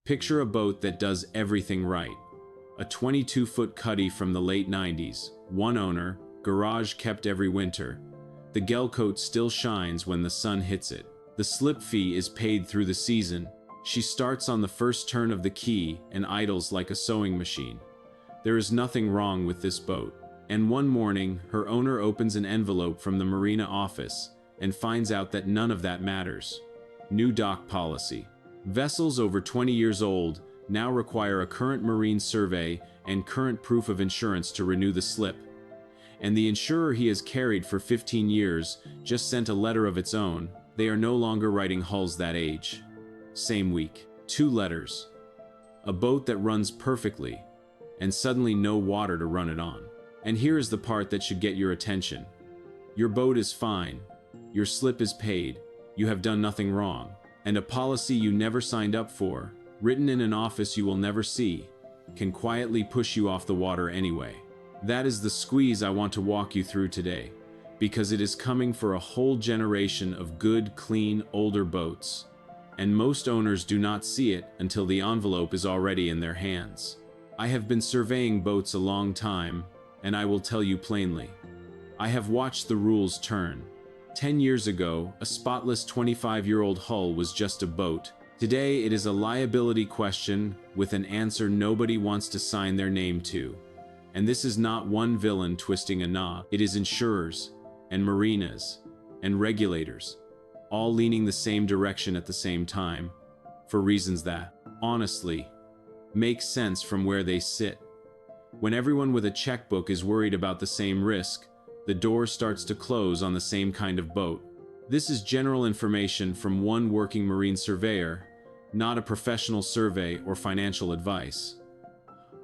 Picture a boat that does everything right. A 22-foot cuddy from the late 90s, one owner, garage kept every winter. The gel coat still shines when the sun hits it. The slip fee is paid through the season. She starts on the first turn of the key and idles like a sewing machine. There is nothing wrong with this boat. And one morning, her owner opens an envelope from the marina office and finds out that none of that matters. New dock policy. Vessels over 20 years old now require a current marine survey and current proof of insurance to renew the slip. And the insurer he has carried for 15 years just sent a letter of its own. They are no longer writing hulls that age. Same week. 2 letters. A boat that runs perfectly, and suddenly no water to run it on. And here is the part that should get your attention. Your boat is fine. Your slip is paid. You have done nothing wrong. And a policy you never signed up for, written in an office you will never see, can quietly push you off the water anyway. That is the squeeze I want to walk you through today, because it is coming for a whole generation of good, clean, older boats. And most owners do not see it until the envelope is already in their hands. I have been surveying boats a long time, and I will tell you plainly. I have watched the rules turn. 10 years ago, a spotless 25-year-old hull was just a boat. Today, it is a liability question with an answer nobody wants to sign their name to. And this is not one villain twisting a knob. It is insurers, and marinas, and regulators, all leaning the same direction at the same time, for reasons that, honestly, make sense from where they sit. When everyone with a checkbook is worried about the same risk, the door starts to close on the same kind of boat. This is general information from one working marine surveyor, not a professional survey or financial advice.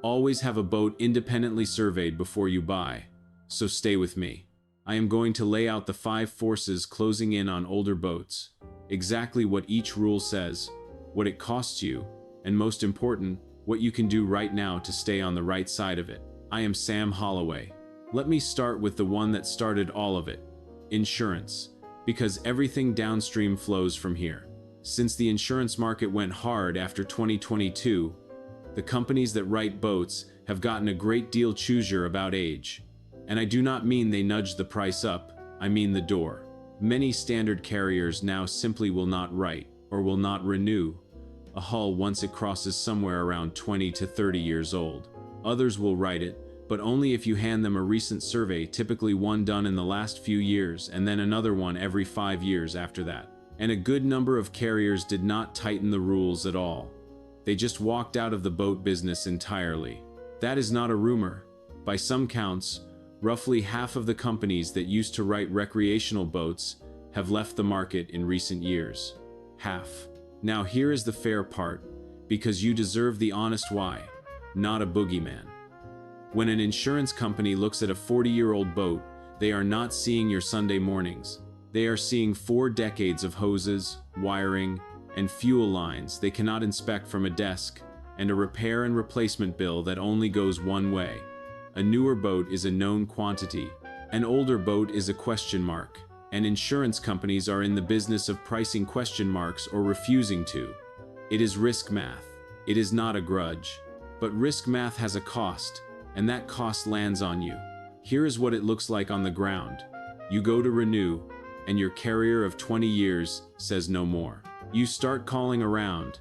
Always have a boat independently surveyed before you buy, so stay with me. I am going to lay out the 5 forces closing in on older boats, exactly what each rule says, what it costs you, and most important, what you can do right now to stay on the right side of it. I am Sam Holloway. Let me start with the one that started all of it, insurance, because everything downstream flows from here. Since the insurance market went hard after 2022, the companies that write boats have gotten a great deal choosier about age. And I do not mean they nudge the price up, I mean the door. Many standard carriers now simply will not write, or will not renew, a hull once it crosses somewhere around 20 to 30 years old. Others will write it, but only if you hand them a recent survey, typically one done in the last few years, and then another one every 5 years after that. And a good number of carriers did not tighten the rules at all. They just walked out of the boat business entirely. That is not a rumor. By some counts, roughly half of the companies that used to write recreational boats have left the market in recent years. Half. Now here is the fair part, because you deserve the honest why, not a boogeyman. When an insurance company looks at a 40-year-old boat, they are not seeing your Sunday mornings. They are seeing 4 decades of hoses, wiring, and fuel lines they cannot inspect from a desk, and a repair and replacement bill that only goes one way. A newer boat is a known quantity. An older boat is a question mark, and insurance companies are in the business of pricing question marks or refusing to. It is risk math. It is not a grudge. But risk math has a cost, and that cost lands on you. Here is what it looks like on the ground. You go to renew, and your carrier of 20 years says no more. You start calling around,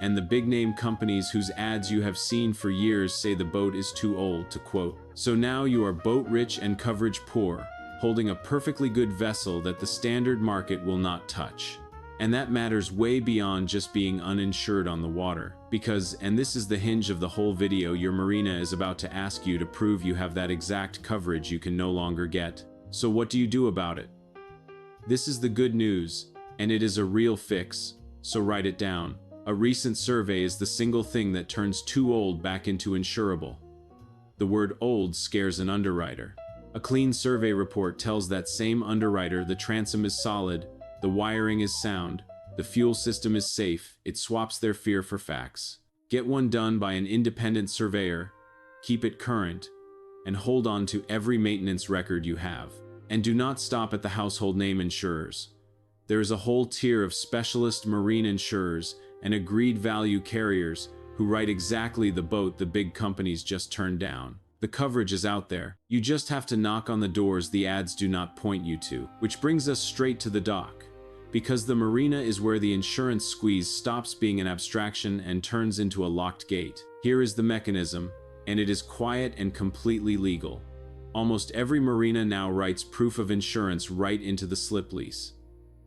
and the big-name companies whose ads you have seen for years say the boat is too old to quote. So now you are boat-rich and coverage-poor, holding a perfectly good vessel that the standard market will not touch. And that matters way beyond just being uninsured on the water. Because, and this is the hinge of the whole video, your marina is about to ask you to prove you have that exact coverage you can no longer get. So what do you do about it? This is the good news, and it is a real fix, so write it down. A recent survey is the single thing that turns too old back into insurable. The word old scares an underwriter. A clean survey report tells that same underwriter the transom is solid, the wiring is sound, the fuel system is safe. It swaps their fear for facts. Get one done by an independent surveyor, keep it current, and hold on to every maintenance record you have. And do not stop at the household name insurers. There is a whole tier of specialist marine insurers, and agreed value carriers who write exactly the boat the big companies just turned down. The coverage is out there. You just have to knock on the doors the ads do not point you to. Which brings us straight to the dock. Because the marina is where the insurance squeeze stops being an abstraction and turns into a locked gate. Here is the mechanism, and it is quiet and completely legal. Almost every marina now writes proof of insurance right into the slip lease.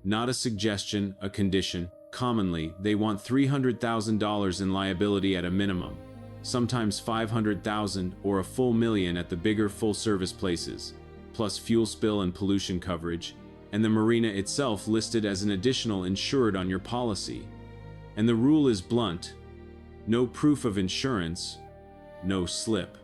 Not a suggestion, a condition. Commonly, they want $300,000 in liability at a minimum, sometimes $500,000 or a full million at the bigger full-service places, plus fuel spill and pollution coverage, and the marina itself listed as an additional insured on your policy. And the rule is blunt: no proof of insurance, no slip.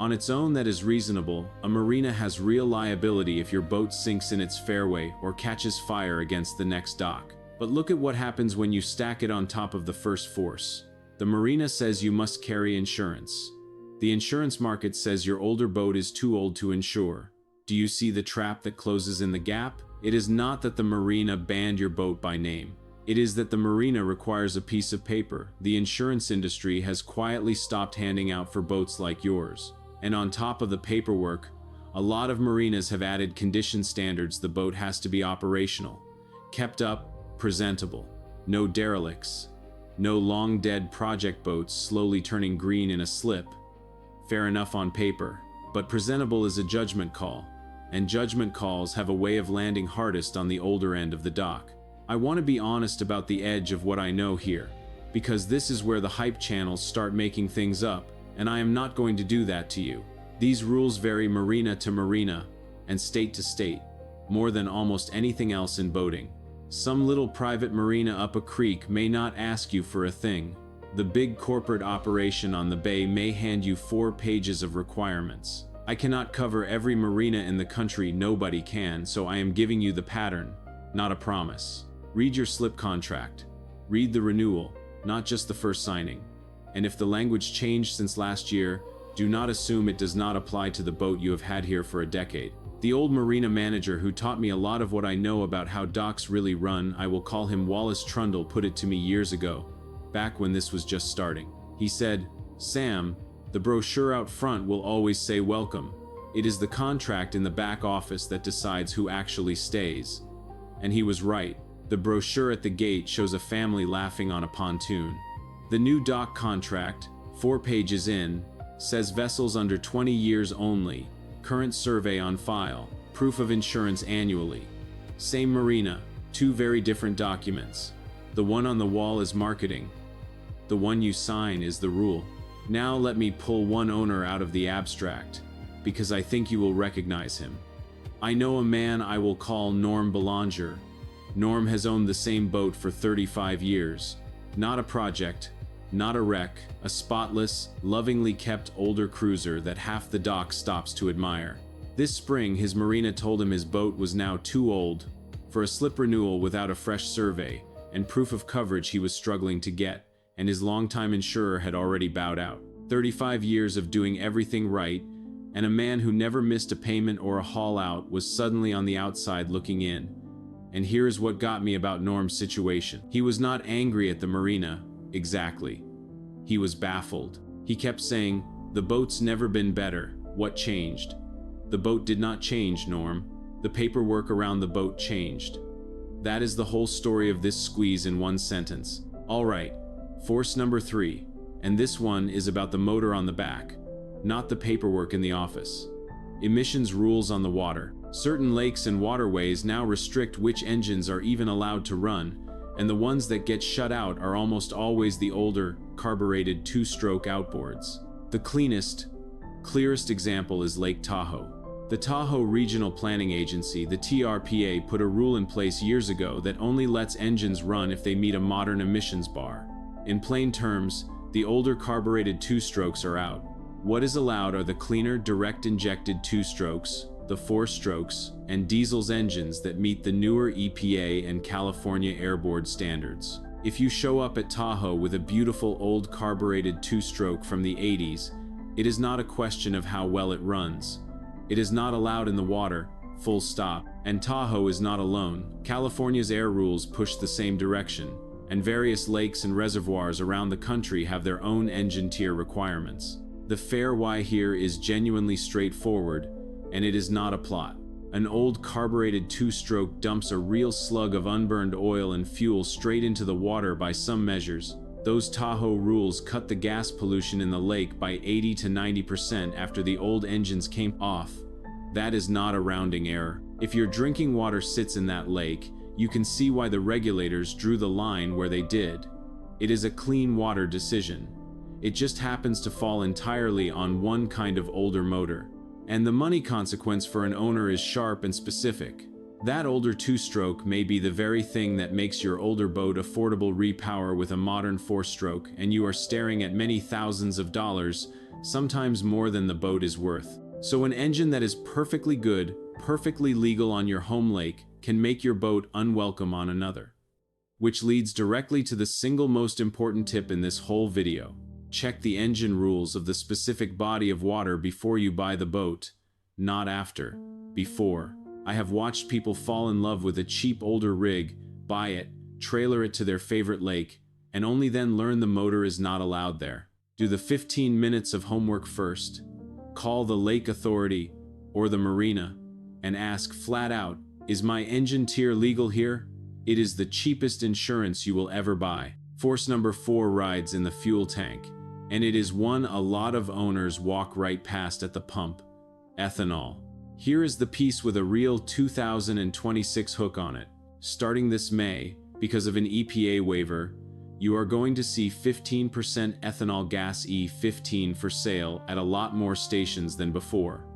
On its own, that is reasonable. A marina has real liability if your boat sinks in its fairway or catches fire against the next dock. But look at what happens when you stack it on top of the first force. The marina says you must carry insurance. The insurance market says your older boat is too old to insure. Do you see the trap that closes in the gap? It is not that the marina banned your boat by name. It is that the marina requires a piece of paper the insurance industry has quietly stopped handing out for boats like yours. And on top of the paperwork, a lot of marinas have added condition standards. The boat has to be operational, kept up, presentable, no derelicts, no long-dead project boats slowly turning green in a slip. Fair enough on paper, but presentable is a judgment call, and judgment calls have a way of landing hardest on the older end of the dock. I want to be honest about the edge of what I know here, because this is where the hype channels start making things up, and I am not going to do that to you. These rules vary marina to marina and state to state, more than almost anything else in boating. Some little private marina up a creek may not ask you for a thing. The big corporate operation on the bay may hand you 4 pages of requirements. I cannot cover every marina in the country, nobody can, so I am giving you the pattern, not a promise. Read your slip contract. Read the renewal, not just the first signing. And if the language changed since last year, do not assume it does not apply to the boat you have had here for a decade. The old marina manager who taught me a lot of what I know about how docks really run, I will call him Wallace Trundle, put it to me years ago, back when this was just starting. He said, "Sam, the brochure out front will always say welcome. It is the contract in the back office that decides who actually stays." And he was right. The brochure at the gate shows a family laughing on a pontoon. The new dock contract, 4 pages in, says vessels under 20 years only, current survey on file, proof of insurance annually. Same marina, 2 very different documents. The one on the wall is marketing. The one you sign is the rule. Now let me pull one owner out of the abstract, because I think you will recognize him. I know a man I will call Norm Belanger. Norm has owned the same boat for 35 years. Not a project, not a wreck, a spotless, lovingly kept older cruiser that half the dock stops to admire. This spring, his marina told him his boat was now too old for a slip renewal without a fresh survey and proof of coverage he was struggling to get, and his longtime insurer had already bowed out. 35 years of doing everything right, and a man who never missed a payment or a haul out was suddenly on the outside looking in. And here is what got me about Norm's situation. He was not angry at the marina, exactly. He was baffled. He kept saying, "The boat's never been better. What changed?" The boat did not change, Norm. The paperwork around the boat changed. That is the whole story of this squeeze in one sentence. All right, force number 3. And this one is about the motor on the back, not the paperwork in the office. Emissions rules on the water. Certain lakes and waterways now restrict which engines are even allowed to run, and the ones that get shut out are almost always the older, carbureted 2-stroke outboards. The clearest example is Lake Tahoe. The Tahoe Regional Planning Agency, the TRPA, put a rule in place years ago that only lets engines run if they meet a modern emissions bar. In plain terms, the older carbureted 2-strokes are out. What is allowed are the cleaner, direct-injected 2-strokes, the 4-strokes, and diesel's engines that meet the newer EPA and California Air Board standards. If you show up at Tahoe with a beautiful old carbureted 2-stroke from the 80s, it is not a question of how well it runs. It is not allowed in the water, full stop, and Tahoe is not alone. California's air rules push the same direction, and various lakes and reservoirs around the country have their own engine tier requirements. The fair why here is genuinely straightforward, and it is not a plot. An old carbureted two-stroke dumps a real slug of unburned oil and fuel straight into the water. By some measures, those Tahoe rules cut the gas pollution in the lake by 80 to 90% after the old engines came off. That is not a rounding error. If your drinking water sits in that lake, you can see why the regulators drew the line where they did. It is a clean water decision. It just happens to fall entirely on one kind of older motor. And the money consequence for an owner is sharp and specific. That older two-stroke may be the very thing that makes your older boat affordable. Repower with a modern four-stroke, and you are staring at many thousands of dollars, sometimes more than the boat is worth. So an engine that is perfectly good, perfectly legal on your home lake, can make your boat unwelcome on another. Which leads directly to the single most important tip in this whole video. Check the engine rules of the specific body of water before you buy the boat, not after. Before. I have watched people fall in love with a cheap older rig, buy it, trailer it to their favorite lake, and only then learn the motor is not allowed there. Do the 15 minutes of homework first. Call the lake authority, or the marina, and ask flat out, is my engine tier legal here? It is the cheapest insurance you will ever buy. Force number 4 rides in the fuel tank. And it is one a lot of owners walk right past at the pump. Ethanol. Here is the piece with a real 2026 hook on it. Starting this May, because of an EPA waiver, you are going to see 15% ethanol gas E15 for sale at a lot more stations than before.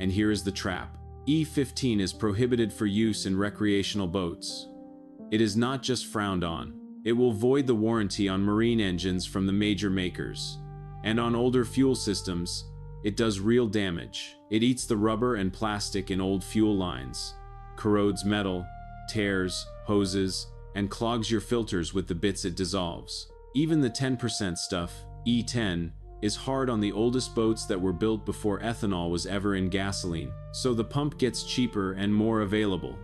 And here is the trap. E15 is prohibited for use in recreational boats. It is not just frowned on. It will void the warranty on marine engines from the major makers. And on older fuel systems, it does real damage. It eats the rubber and plastic in old fuel lines, corrodes metal, tears hoses, and clogs your filters with the bits it dissolves. Even the 10% stuff, E10, is hard on the oldest boats that were built before ethanol was ever in gasoline. So the pump gets cheaper and more available.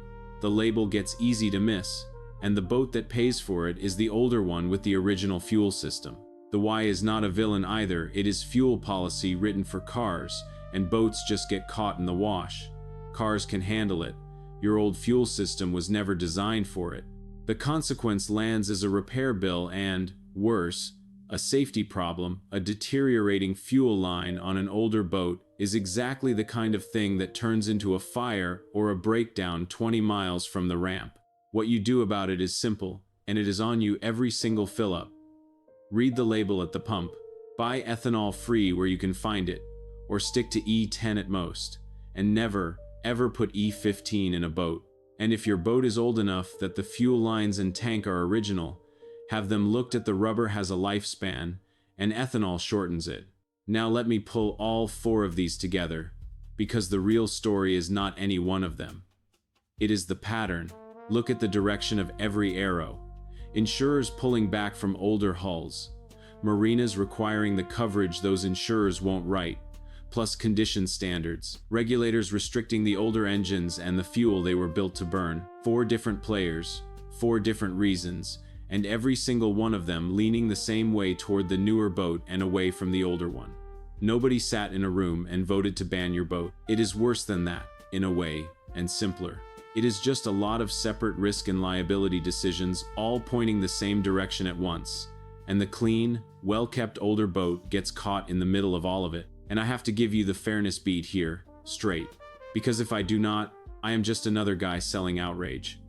The label gets easy to miss. And the boat that pays for it is the older one with the original fuel system. The Y is not a villain either. It is fuel policy written for cars, and boats just get caught in the wash. Cars can handle it. Your old fuel system was never designed for it. The consequence lands as a repair bill and, worse, a safety problem. A deteriorating fuel line on an older boat is exactly the kind of thing that turns into a fire or a breakdown 20 miles from the ramp. What you do about it is simple, and it is on you every single fill-up. Read the label at the pump. Buy ethanol free where you can find it, or stick to E10 at most, and never, ever put E15 in a boat. And if your boat is old enough that the fuel lines and tank are original, have them looked at. The rubber has a lifespan, and ethanol shortens it. Now let me pull all 4 of these together, because the real story is not any one of them. It is the pattern. Look at the direction of every arrow. Insurers pulling back from older hulls. Marinas requiring the coverage those insurers won't write, plus condition standards. Regulators restricting the older engines and the fuel they were built to burn. 4 different players, 4 different reasons, and every single one of them leaning the same way toward the newer boat and away from the older one. Nobody sat in a room and voted to ban your boat. It is worse than that, in a way, and simpler. It is just a lot of separate risk and liability decisions, all pointing the same direction at once. And the clean, well-kept older boat gets caught in the middle of all of it. And I have to give you the fairness beat here, straight. Because if I do not, I am just another guy selling outrage.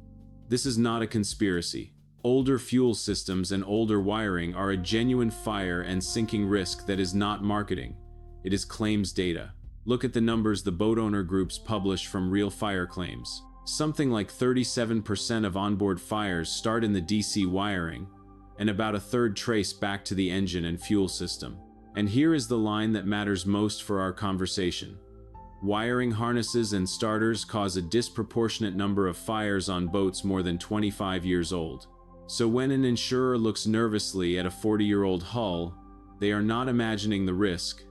This is not a conspiracy. Older fuel systems and older wiring are a genuine fire and sinking risk that is not marketing. It is claims data. Look at the numbers the boat owner groups publish from real fire claims. Something like 37% of onboard fires start in the DC wiring, and about a third trace back to the engine and fuel system. And here is the line that matters most for our conversation. Wiring harnesses and starters cause a disproportionate number of fires on boats more than 25 years old. So when an insurer looks nervously at a 40-year-old hull, they are not imagining the risk.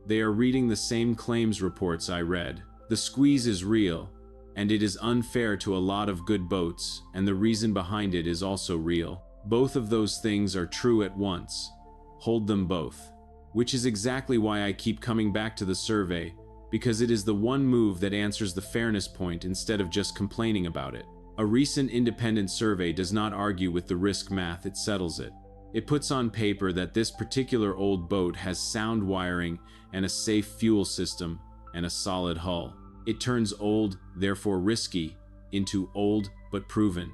They are reading the same claims reports I read. The squeeze is real. And it is unfair to a lot of good boats, and the reason behind it is also real. Both of those things are true at once. Hold them both. Which is exactly why I keep coming back to the survey, because it is the one move that answers the fairness point instead of just complaining about it. A recent independent survey does not argue with the risk math, it settles it. It puts on paper that this particular old boat has sound wiring and a safe fuel system and a solid hull. It turns old, therefore risky, into old but proven.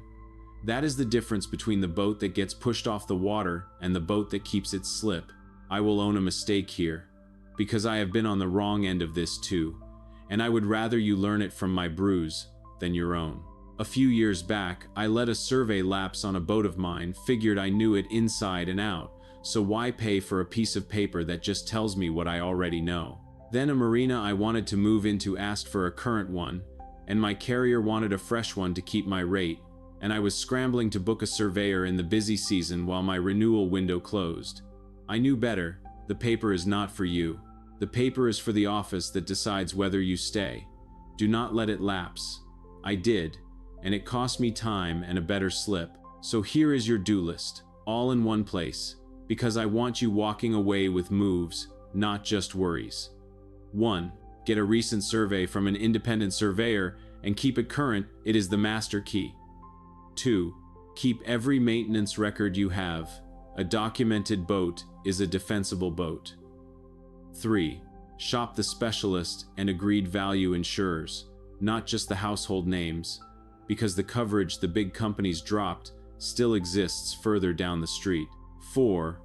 That is the difference between the boat that gets pushed off the water and the boat that keeps its slip. I will own a mistake here, because I have been on the wrong end of this too, and I would rather you learn it from my bruise than your own. A few years back, I let a survey lapse on a boat of mine, figured I knew it inside and out, so why pay for a piece of paper that just tells me what I already know? Then a marina I wanted to move into asked for a current one, and my carrier wanted a fresh one to keep my rate, and I was scrambling to book a surveyor in the busy season while my renewal window closed. I knew better. The paper is not for you. The paper is for the office that decides whether you stay. Do not let it lapse. I did, and it cost me time and a better slip. So here is your do list, all in one place, because I want you walking away with moves, not just worries. 1. Get a recent survey from an independent surveyor and keep it current. It is the master key. 2. Keep every maintenance record you have. A documented boat is a defensible boat. 3. Shop the specialist and agreed value insurers, not just the household names, because the coverage the big companies dropped still exists further down the street. 4.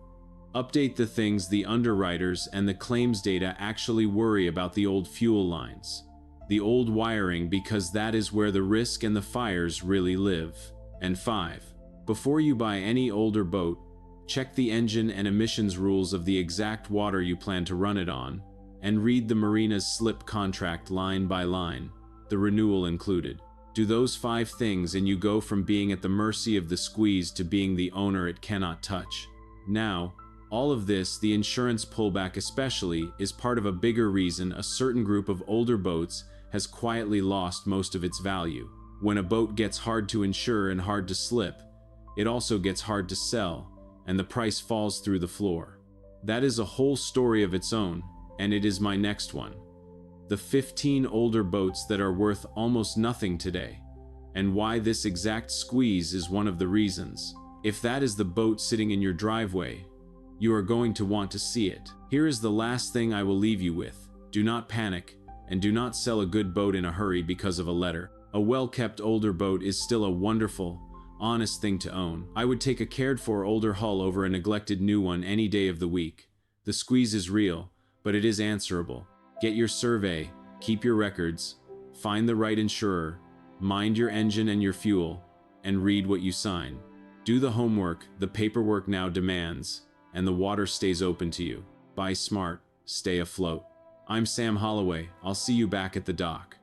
Update the things the underwriters and the claims data actually worry about: the old fuel lines, the old wiring, because that is where the risk and the fires really live. And 5. Before you buy any older boat, check the engine and emissions rules of the exact water you plan to run it on, and read the Marinas slip contract line by line, the renewal included. Do those 5 things and you go from being at the mercy of the squeeze to being the owner it cannot touch. Now, all of this, the insurance pullback especially, is part of a bigger reason a certain group of older boats has quietly lost most of its value. When a boat gets hard to insure and hard to slip, it also gets hard to sell, and the price falls through the floor. That is a whole story of its own, and it is my next one. The 15 older boats that are worth almost nothing today, and why this exact squeeze is one of the reasons. If that is the boat sitting in your driveway, you are going to want to see it. Here is the last thing I will leave you with. Do not panic, and do not sell a good boat in a hurry because of a letter. A well-kept older boat is still a wonderful, honest thing to own. I would take a cared-for older hull over a neglected new one any day of the week. The squeeze is real, but it is answerable. Get your survey, keep your records, find the right insurer, mind your engine and your fuel, and read what you sign. Do the homework the paperwork now demands, and the water stays open to you. Buy smart, stay afloat. I'm Sam Holloway. I'll see you back at the dock.